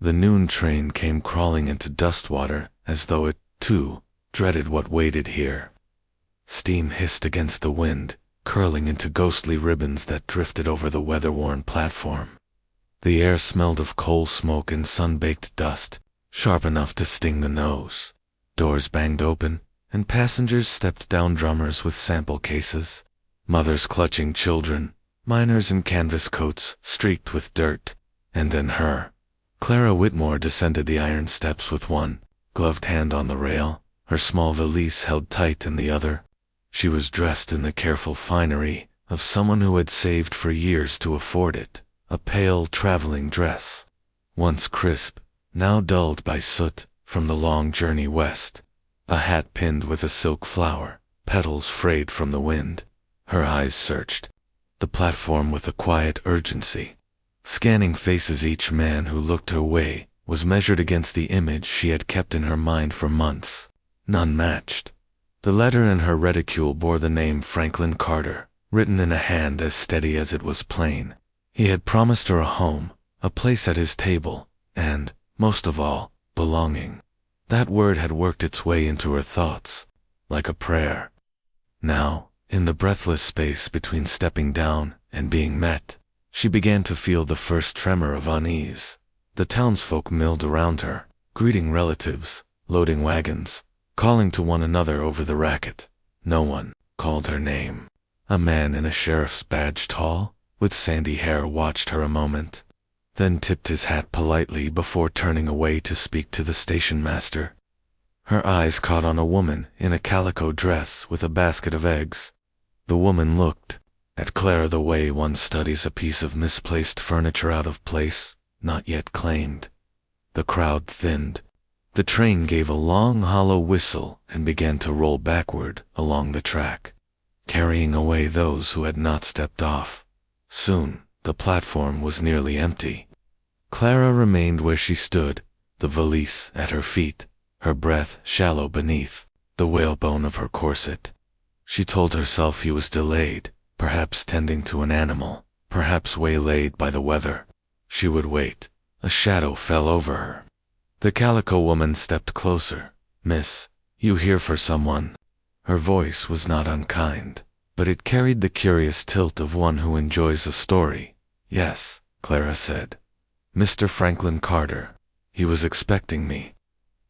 The noon train came crawling into Dustwater as though it, too, dreaded what waited here. Steam hissed against the wind, curling into ghostly ribbons that drifted over the weather-worn platform. The air smelled of coal smoke and sun-baked dust, sharp enough to sting the nose. Doors banged open, and passengers stepped down, drummers with sample cases, mothers clutching children, miners in canvas coats streaked with dirt, and then her. Clara Whitmore descended the iron steps with one gloved hand on the rail, her small valise held tight in the other. She was dressed in the careful finery of someone who had saved for years to afford it, a pale traveling dress, once crisp, now dulled by soot from the long journey west, a hat pinned with a silk flower, petals frayed from the wind. Her eyes searched the platform with a quiet urgency, scanning faces. Each man who looked her way was measured against the image she had kept in her mind for months. None matched. The letter in her reticule bore the name Franklin Carter, written in a hand as steady as it was plain. He had promised her a home, a place at his table, and, most of all, belonging. That word had worked its way into her thoughts, like a prayer. Now, in the breathless space between stepping down and being met, she began to feel the first tremor of unease. The townsfolk milled around her, greeting relatives, loading wagons, calling to one another over the racket. No one called her name. A man in a sheriff's badge, tall, with sandy hair, watched her a moment, then tipped his hat politely before turning away to speak to the station master. Her eyes caught on a woman in a calico dress with a basket of eggs. The woman looked at Clara the way one studies a piece of misplaced furniture out of place, not yet claimed. The crowd thinned. The train gave a long, hollow whistle and began to roll backward along the track, carrying away those who had not stepped off. Soon, the platform was nearly empty. Clara remained where she stood, the valise at her feet, her breath shallow beneath the whalebone of her corset. She told herself he was delayed, perhaps tending to an animal, perhaps waylaid by the weather. She would wait. A shadow fell over her. The calico woman stepped closer. "Miss, you here for someone?" Her voice was not unkind, but it carried the curious tilt of one who enjoys a story. "Yes," Clara said. "Mr. Franklin Carter. He was expecting me."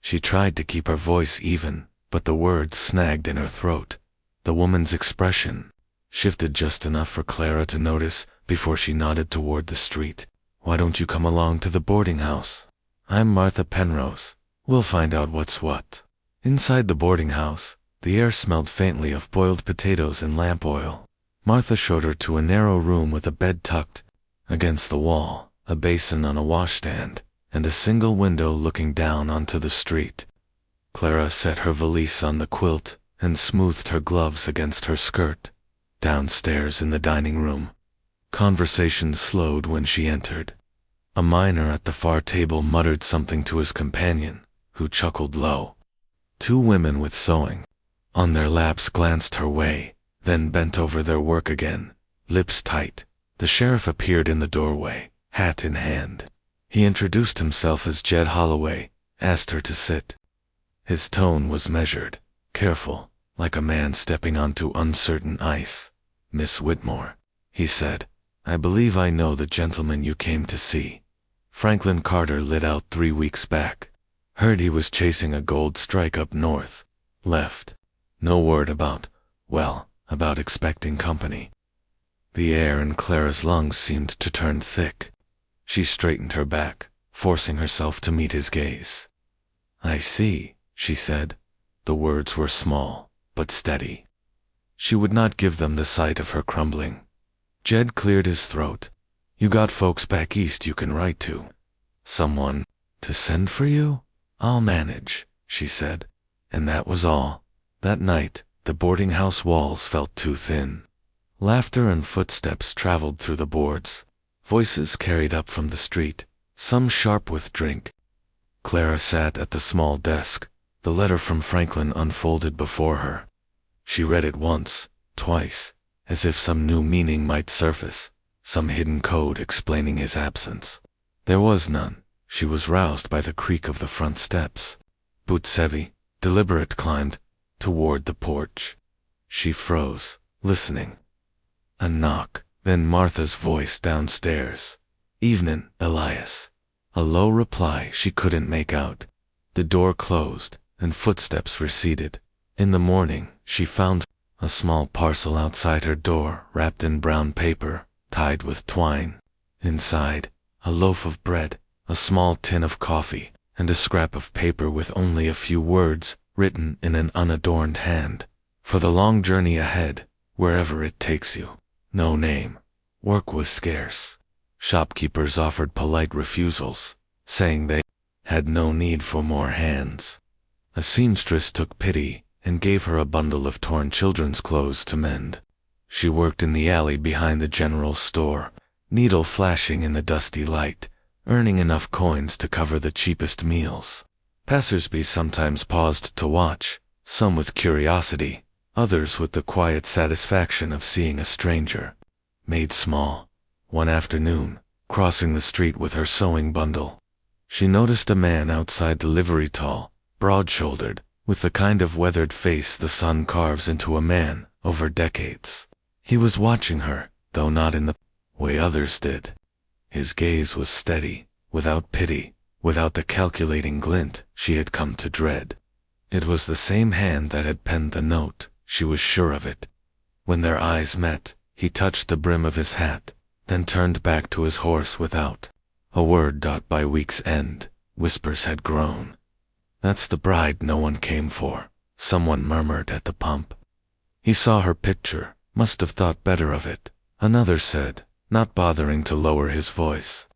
She tried to keep her voice even, but the words snagged in her throat. The woman's expression shifted just enough for Clara to notice before she nodded toward the street. "Why don't you come along to the boarding house? I'm Martha Penrose. We'll find out what's what." Inside the boarding house, the air smelled faintly of boiled potatoes and lamp oil. Martha showed her to a narrow room with a bed tucked against the wall, a basin on a washstand, and a single window looking down onto the street. Clara set her valise on the quilt and smoothed her gloves against her skirt. Downstairs in the dining room, conversation slowed when she entered. A miner at the far table muttered something to his companion, who chuckled low. Two women with sewing on their laps glanced her way, then bent over their work again, lips tight. The sheriff appeared in the doorway, hat in hand. He introduced himself as Jed Holloway, asked her to sit. His tone was measured, careful, like a man stepping onto uncertain ice. "Miss Whitmore," he said, "I believe I know the gentleman you came to see. Franklin Carter lit out 3 weeks back. Heard he was chasing a gold strike up north. Left. No word about expecting company." The air in Clara's lungs seemed to turn thick. She straightened her back, forcing herself to meet his gaze. "I see," she said. The words were small, but steady. She would not give them the sight of her crumbling. Jed cleared his throat. "You got folks back east you can write to? Someone to send for you?" "I'll manage," she said. And that was all. That night, the boarding house walls felt too thin. Laughter and footsteps traveled through the boards. Voices carried up from the street, some sharp with drink. Clara sat at the small desk, the letter from Franklin unfolded before her. She read it once, twice, as if some new meaning might surface, some hidden code explaining his absence. There was none. She was roused by the creak of the front steps. Boots heavy, deliberate climbed toward the porch. She froze, listening. A knock, then Martha's voice downstairs. "Evenin', Elias." A low reply she couldn't make out. The door closed, and footsteps receded. In the morning, she found a small parcel outside her door, wrapped in brown paper, tied with twine. Inside, a loaf of bread, a small tin of coffee, and a scrap of paper with only a few words, written in an unadorned hand. "For the long journey ahead, wherever it takes you." No name. Work was scarce. Shopkeepers offered polite refusals, saying they had no need for more hands. A seamstress took pity and gave her a bundle of torn children's clothes to mend. She worked in the alley behind the general store, needle flashing in the dusty light, earning enough coins to cover the cheapest meals. Passersby sometimes paused to watch, some with curiosity, others with the quiet satisfaction of seeing a stranger. Made small. One afternoon, crossing the street with her sewing bundle, she noticed a man outside the livery, tall, broad-shouldered, with the kind of weathered face the sun carves into a man over decades. He was watching her, though not in the way others did. His gaze was steady, without pity, without the calculating glint she had come to dread. It was the same hand that had penned the note, she was sure of it. When their eyes met, he touched the brim of his hat, then turned back to his horse without a word. By week's end, whispers had grown. "That's the bride no one came for," someone murmured at the pump. "He saw her picture, must have thought better of it," another said, not bothering to lower his voice.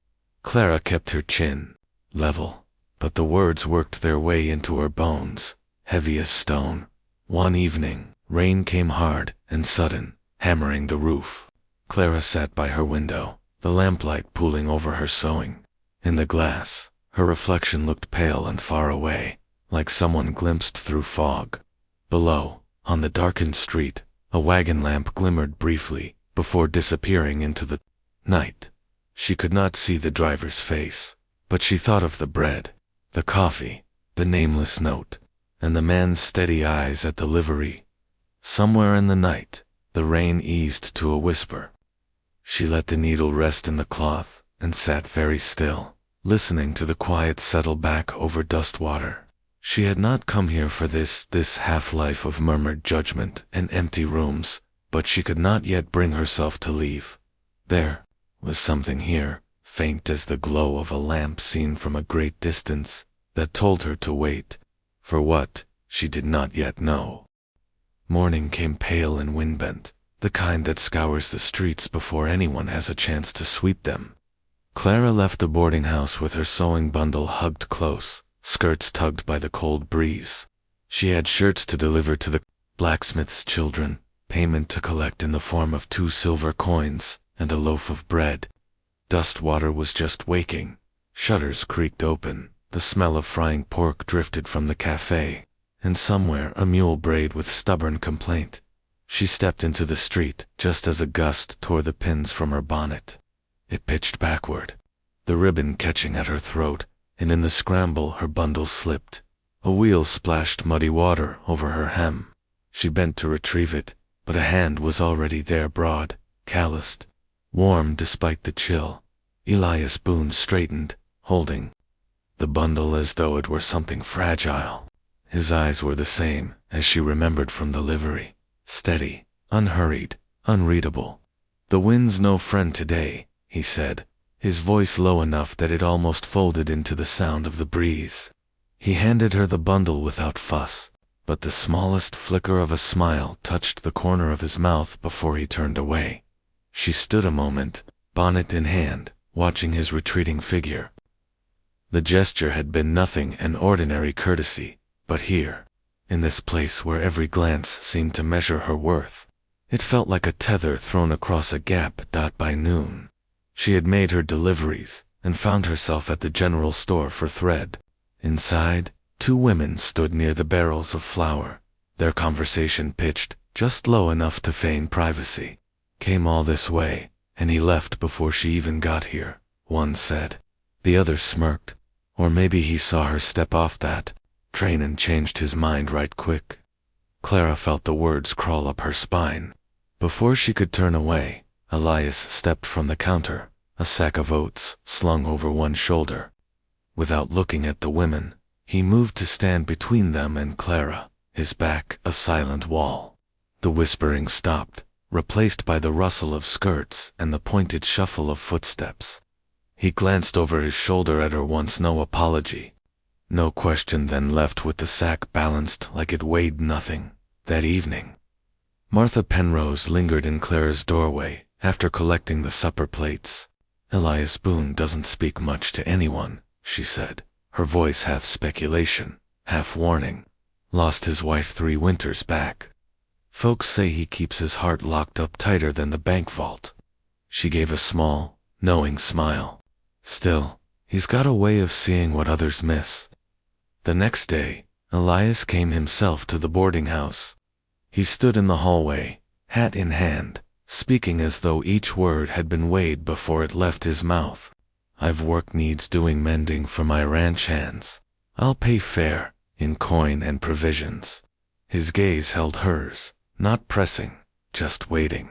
Clara kept her chin level, but the words worked their way into her bones, heavy as stone. One evening, rain came hard and sudden, hammering the roof. Clara sat by her window, the lamplight pooling over her sewing. In the glass, her reflection looked pale and far away, like someone glimpsed through fog. Below, on the darkened street, a wagon lamp glimmered briefly, before disappearing into the night. She could not see the driver's face, but she thought of the bread, the coffee, the nameless note, and the man's steady eyes at the livery. Somewhere in the night, the rain eased to a whisper. She let the needle rest in the cloth, and sat very still, listening to the quiet settle back over Dustwater. She had not come here for this half-life of murmured judgment and empty rooms, but she could not yet bring herself to leave. There was something here, faint as the glow of a lamp seen from a great distance, that told her to wait. For what, she did not yet know. Morning came pale and wind-bent, the kind that scours the streets before anyone has a chance to sweep them. Clara left the boarding house with her sewing bundle hugged close, skirts tugged by the cold breeze. She had shirts to deliver to the blacksmith's children, payment to collect in the form of 2 silver coins, and a loaf of bread. Dustwater was just waking. Shutters creaked open, the smell of frying pork drifted from the cafe, and somewhere a mule brayed with stubborn complaint. She stepped into the street just as a gust tore the pins from her bonnet. It pitched backward, the ribbon catching at her throat, and in the scramble her bundle slipped. A wheel splashed muddy water over her hem. She bent to retrieve it, but a hand was already there, broad, calloused, warm despite the chill. Elias Boone straightened, holding the bundle as though it were something fragile. His eyes were the same as she remembered from the livery, steady, unhurried, unreadable. "The wind's no friend today," he said, his voice low enough that it almost folded into the sound of the breeze. He handed her the bundle without fuss, but the smallest flicker of a smile touched the corner of his mouth before he turned away. She stood a moment, bonnet in hand, watching his retreating figure. The gesture had been nothing an ordinary courtesy, but here, in this place where every glance seemed to measure her worth, it felt like a tether thrown across a gap. By noon, she had made her deliveries and found herself at the general store for thread. Inside, 2 women stood near the barrels of flour, their conversation pitched just low enough to feign privacy. "Came all this way, and he left before she even got here," one said. The other smirked, Or maybe he saw her step off that train and changed his mind right quick. Clara felt the words crawl up her spine. Before she could turn away, Elias stepped from the counter, a sack of oats slung over one shoulder. Without looking at the women, he moved to stand between them and Clara, his back a silent wall. The whispering stopped, replaced by the rustle of skirts and the pointed shuffle of footsteps. He glanced over his shoulder at her once, no apology, no question, then left with the sack balanced like it weighed nothing. That evening, Martha Penrose lingered in Clara's doorway after collecting the supper plates. "Elias Boone doesn't speak much to anyone," she said, her voice half speculation, half warning. "Lost his wife 3 winters back. Folks say he keeps his heart locked up tighter than the bank vault." She gave a small, knowing smile. "Still, he's got a way of seeing what others miss." The next day, Elias came himself to the boarding house. He stood in the hallway, hat in hand, speaking as though each word had been weighed before it left his mouth. "I've work needs doing mending for my ranch hands. I'll pay fair, in coin and provisions." His gaze held hers, not pressing, just waiting.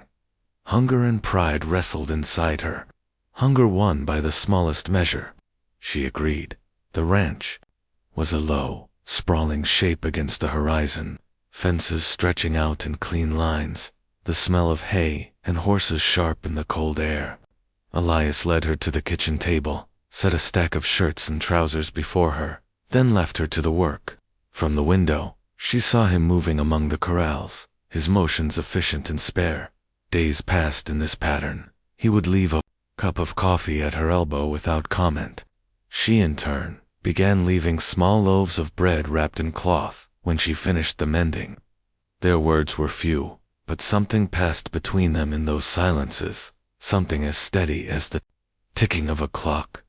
Hunger and pride wrestled inside her. Hunger won by the smallest measure. She agreed. The ranch was a low, sprawling shape against the horizon, fences stretching out in clean lines, the smell of hay and horses sharp in the cold air. Elias led her to the kitchen table, set a stack of shirts and trousers before her, then left her to the work. From the window, she saw him moving among the corrals, his motions efficient and spare. Days passed in this pattern. He would leave a cup of coffee at her elbow without comment. She, in turn, began leaving small loaves of bread wrapped in cloth when she finished the mending. Their words were few, but something passed between them in those silences, something as steady as the ticking of a clock.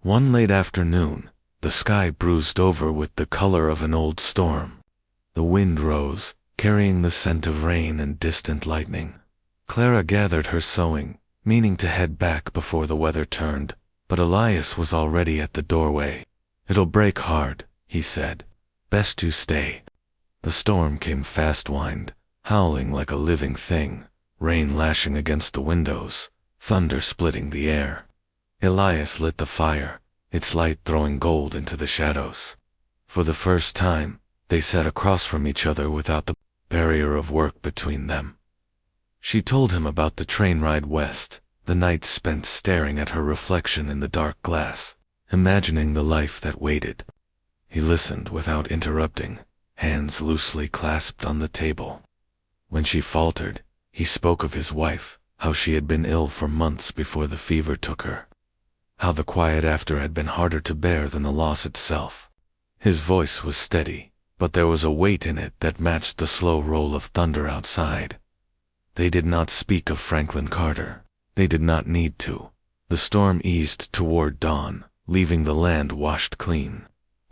One late afternoon, the sky bruised over with the color of an old storm. The wind rose, carrying the scent of rain and distant lightning. Clara gathered her sewing, meaning to head back before the weather turned, but Elias was already at the doorway. "It'll break hard," he said. "Best you stay." The storm came fast-wind, howling like a living thing, rain lashing against the windows, thunder splitting the air. Elias lit the fire, its light throwing gold into the shadows. For the first time, they sat across from each other without the barrier of work between them. She told him about the train ride west, the nights spent staring at her reflection in the dark glass, imagining the life that waited. He listened without interrupting, hands loosely clasped on the table. When she faltered, he spoke of his wife, how she had been ill for months before the fever took her, how the quiet after had been harder to bear than the loss itself. His voice was steady, but there was a weight in it that matched the slow roll of thunder outside. They did not speak of Franklin Carter. They did not need to. The storm eased toward dawn, leaving the land washed clean.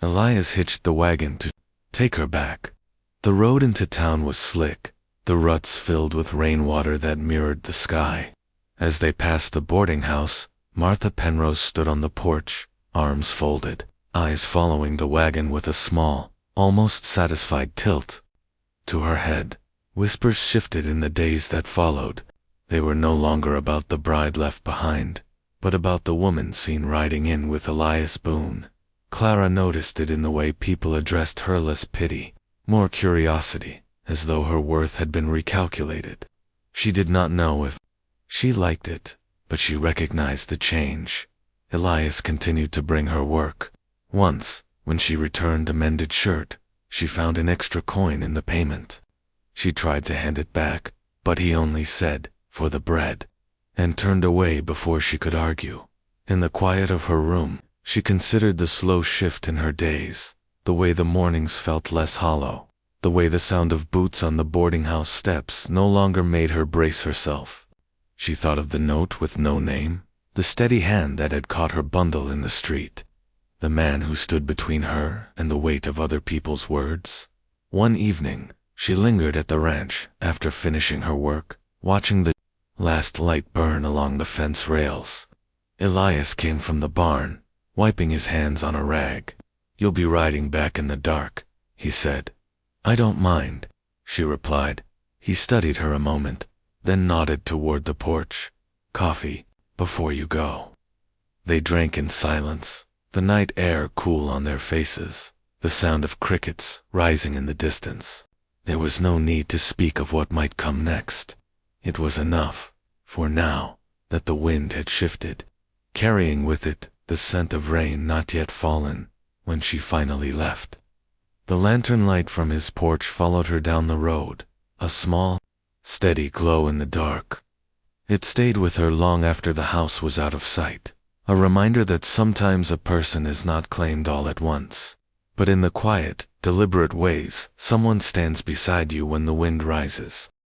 Elias hitched the wagon to take her back. The road into town was slick, the ruts filled with rainwater that mirrored the sky. As they passed the boarding house, Martha Penrose stood on the porch, arms folded, eyes following the wagon with a small, almost satisfied tilt to her head. Whispers shifted in the days that followed. They were no longer about the bride left behind, but about the woman seen riding in with Elias Boone. Clara noticed it in the way people addressed her, less pity, more curiosity, as though her worth had been recalculated. She did not know if she liked it, but she recognized the change. Elias continued to bring her work. Once, when she returned a mended shirt, she found an extra coin in the payment. She tried to hand it back, but he only said, "For the bread," and turned away before she could argue. In the quiet of her room, she considered the slow shift in her days, the way the mornings felt less hollow, the way the sound of boots on the boarding house steps no longer made her brace herself. She thought of the note with no name, the steady hand that had caught her bundle in the street, the man who stood between her and the weight of other people's words. One evening, she lingered at the ranch after finishing her work, watching the last light burn along the fence rails. Elias came from the barn, wiping his hands on a rag. "You'll be riding back in the dark," he said. "I don't mind," she replied. He studied her a moment, then nodded toward the porch. "Coffee, before you go." They drank in silence, the night air cool on their faces, the sound of crickets rising in the distance. There was no need to speak of what might come next. It was enough, for now, that the wind had shifted, carrying with it the scent of rain not yet fallen when she finally left. The lantern light from his porch followed her down the road, a small, steady glow in the dark. It stayed with her long after the house was out of sight, a reminder that sometimes a person is not claimed all at once, but in the quiet, deliberate ways someone stands beside you when the wind rises.